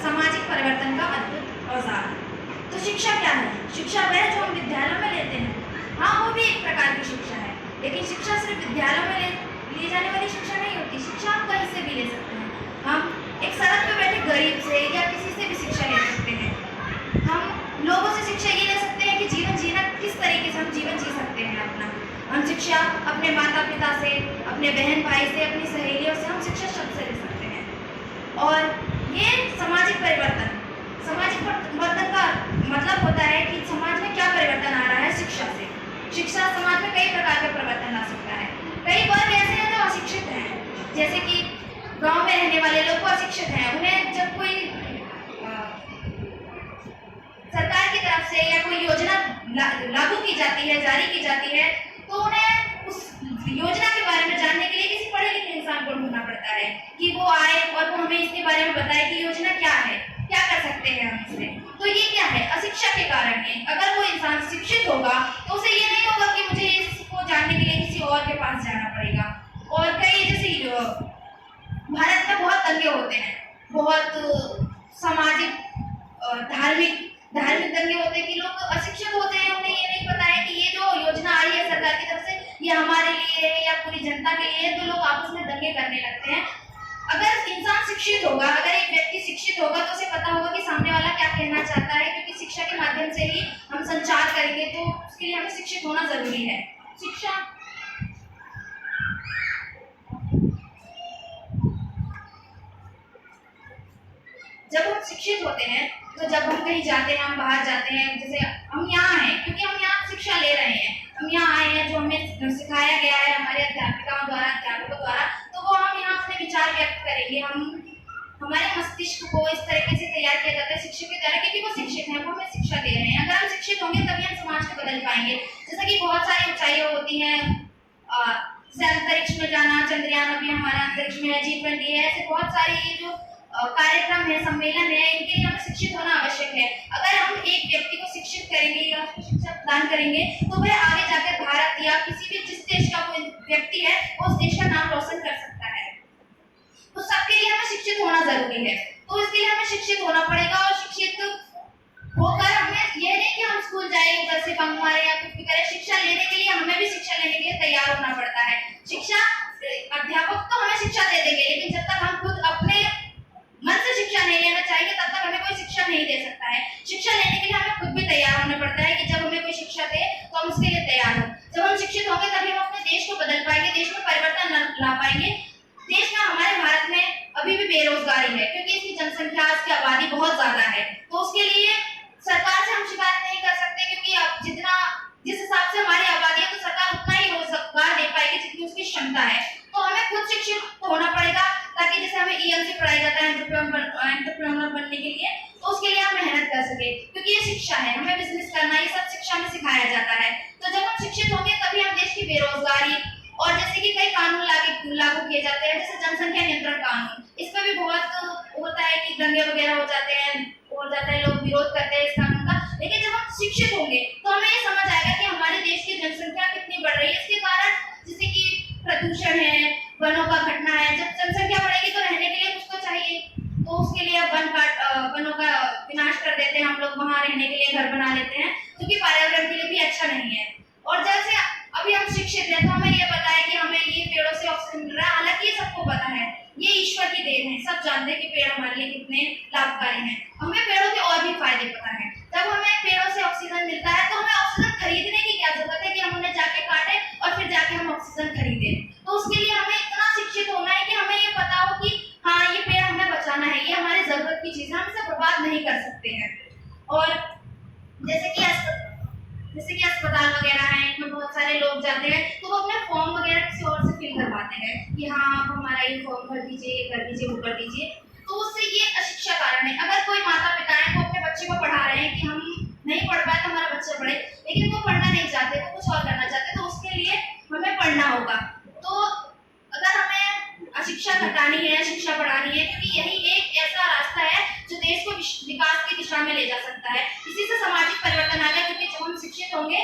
सामाजिक परिवर्तन का अद्भुत औजार। तो शिक्षा क्या है? शिक्षा वह जो हम विद्यालयों में लेते हैं। हाँ, वो भी एक प्रकार की शिक्षा है, लेकिन शिक्षा सिर्फ विद्यालयों में ली जाने वाली शिक्षा नहीं होती। शिक्षा हम कहीं से भी ले सकते हैं। हम एक सड़क पर बैठे गरीब से या किसी से भी शिक्षा ले सकते हैं। हम लोगों से शिक्षा ये ले सकते हैं कि जीवन जीना किस तरीके से हम जीवन जी सकते हैं अपना। हम शिक्षा अपने माता पिता से, अपने बहन भाई से, अपनी सहेलियों से हम शिक्षा शब्द से ले सकते हैं। और ये सामाजिक परिवर्तन का मतलब होता है कि समाज में क्या परिवर्तन आ रहा है शिक्षा से। शिक्षा समाज में कई प्रकार के परिवर्तन ला सकता है। कई वर्ग ऐसे हैं जो अशिक्षित हैं, जैसे कि गांव में रहने वाले लोग अशिक्षित हैं। उन्हें जब कोई सरकार की तरफ से या कोई योजना लागू की जाती है, जारी की जाती है, तो उन्हें उस योजना के बारे में जानने के लिए किसी पढ़े लिखे इंसान को ढूंढना पड़ता है कि वो आए और वो हमें इसके बारे में बताए कि योजना क्या है, क्या कर सकते हैं हम इससे। तो ये क्या है? अशिक्षा के कारण है। अगर वो इंसान शिक्षित होगा तो उसे ये नहीं होगा कि मुझे इसको जानने के लिए किसी और के पास जाना पड़ेगा। और कई जैसे भारत में बहुत दंगे होते हैं, बहुत सामाजिक धार्मिक दंगे होते हैं कि लोग अशिक्षित होते हैं, उन्हें ये नहीं पता है कि ये जो योजना आई है सरकार की तरफ से, ये हमारे लिए है या पूरी जनता के लिए है। तो लोग आपस में दंगे करने लगते हैं। अगर इंसान शिक्षित होगा, अगर एक व्यक्ति शिक्षित होगा, तो उसे पता होगा कि सामने वाला क्या कहना चाहता है, क्योंकि शिक्षा के माध्यम से ही हम संचार करेंगे। तो उसके लिए हमें शिक्षित होना जरूरी है। शिक्षा जब हम शिक्षित होते हैं, तो जब हम कहीं जाते हैं, हम बाहर जाते हैं, जैसे हम यहाँ हैं क्योंकि हम यहाँ शिक्षा ले रहे हैं, हम यहाँ आए हैं, जो हमें सिखाया गया है हमारे अध्यापकों द्वारा, तो वो हम यहाँ अपने विचार व्यक्त करेंगे। हमारे मस्तिष्क को इस तरीके से तैयार किया जाता है शिक्षक के द्वारा, क्योंकि वो शिक्षित हैं, वो हमें शिक्षा दे रहे हैं। अगर हम शिक्षित होंगे तभी हम समाज को बदल पाएंगे। जैसा कि बहुत सारी ऊंचाइयां होती हैं, जैसे अंतरिक्ष में जाना, चंद्रयान अभी हमारा अंतरिक्ष में है, G20 है, ऐसे बहुत सारी जो कार्यक्रम है, सम्मेलन है, इनके लिए हमें शिक्षित होना आवश्यक है। अगर हम एक व्यक्ति को शिक्षित करेंगे या उसको शिक्षा प्रदान करेंगे, तो वह आगे जाकर भारत या किसी भी जिस देश का कोई व्यक्ति है, वो उस देश का नाम रोशन कर सकता है। तो सबके लिए हमें शिक्षित होना जरूरी है। तो इसके लिए हमें शिक्षित होना पड़ेगा, और शिक्षित होकर हमें यह नहीं कि हम स्कूल जाए, उधर से बंक मारे या कुछ भी करें। शिक्षा लेने के लिए हमें भी शिक्षा लेने के लिए तैयार होना पड़ता है। अध्यापक तो हमें शिक्षा दे देंगे, लेकिन जब तक हम खुद अपने मन से शिक्षा नहीं लेना चाहेंगे, तब तक हमें कोई शिक्षा नहीं दे सकता है। शिक्षा लेने के लिए हमें खुद भी तैयार होना पड़ता है कि जब हमें कोई शिक्षा दे तो हम उसके लिए तैयार हो। जब हम शिक्षित होंगे तभी हम अपने देश को बदल पाएंगे, देश में परिवर्तन ला पाएंगे। देश में, हमारे भारत में अभी भी बेरोजगारी है, क्योंकि इसकी जनसंख्या, इसकी आबादी बहुत ज्यादा है। तो उसके लिए सरकार से हम शिकायत नहीं कर सकते, क्योंकि अब जिस हिसाब से हमारी आबादी है, तो सरकार उतना ही रोजगार दे पाएगी जितनी उसकी क्षमता है। तो हमें खुद शिक्षित होना पड़ेगा, ताकि जैसे हमें ELC पढ़ाया जाता है एंटरप्रेन्योर बनने के लिए, तो उसके लिए हम मेहनत कर सके, क्योंकि ये शिक्षा है। हमें बिजनेस करना, ये सब शिक्षा में सिखाया जाता है। तो जब हम शिक्षित होंगे तभी हम देश की बेरोजगारी, और जैसे कि कई कानून लागू किए जाते हैं, जैसे जनसंख्या नियंत्रण कानून, इस पर भी बहुत होता है कि दंगे वगैरह हो जाते हैं, लोग विरोध करते हैं इस कानून का। लेकिन जब हम शिक्षित होंगे तो हमें ये समझ आएगा कि हमारे देश की जनसंख्या कितनी बढ़ रही है। इसके कारण जैसे कि प्रदूषण है, वनों का घटना है। जब जनसंख्या बढ़ेगी तो रहने के लिए कुछ तो चाहिए, तो उसके लिए वनों का विनाश कर देते हैं हम लोग, वहां रहने के लिए घर बना लेते हैं, जो कि पर्यावरण के लिए भी अच्छा नहीं है। और जैसे अभी हम शिक्षित हैं, तो हमें ये पता है कि हमें ये पेड़ों से ऑक्सीजन मिल रहा है। हालांकि ये सबको पता है, ये ईश्वर की देन है, सब जानते हैं कि पेड़ हमारे लिए कितने लाभकारी हैं। हमें पेड़ों के और भी फायदे पता है। जब हमें पेड़ों से ऑक्सीजन मिलता है, तो हमें ऑक्सीजन खरीदने की क्या जरूरत है कि हम उन्हें जाके काटें और फिर जाके हम ऑक्सीजन खरीदें। तो उसके लिए हमें इतना शिक्षित होना है कि हमें ये पता हो कि हाँ, ये पेड़ हमें बचाना है, ये हमारी जरूरत की चीज है, हम इसे बर्बाद नहीं कर सकते हैं। और जैसे कि अस्पताल वगैरह हैं, इनमें बहुत सारे लोग जाते हैं, तो वो अपने फॉर्म वगैरह किसी और से फिल करवाते हैं कि हाँ, आप हमारा ये फॉर्म भर दीजिए, ये कर दीजिए, वो कर दीजिए। तो उससे ये अशिक्षा कारण है। अगर कोई माता पिता है, वो अपने बच्चे को पढ़ा रहे हैं कि हम नहीं पढ़ पाए तो हमारा बच्चा पढ़े, लेकिन वो पढ़ना नहीं चाहते, वो कुछ और करना चाहते, तो उसके लिए हमें पढ़ना होगा। तो अगर हमें शिक्षा घटानी है, शिक्षा बढ़ानी है, क्योंकि यही एक ऐसा रास्ता है जो देश को विकास की दिशा में ले जा सकता है। इसी से सामाजिक परिवर्तन आएगा, क्योंकि जब हम शिक्षित होंगे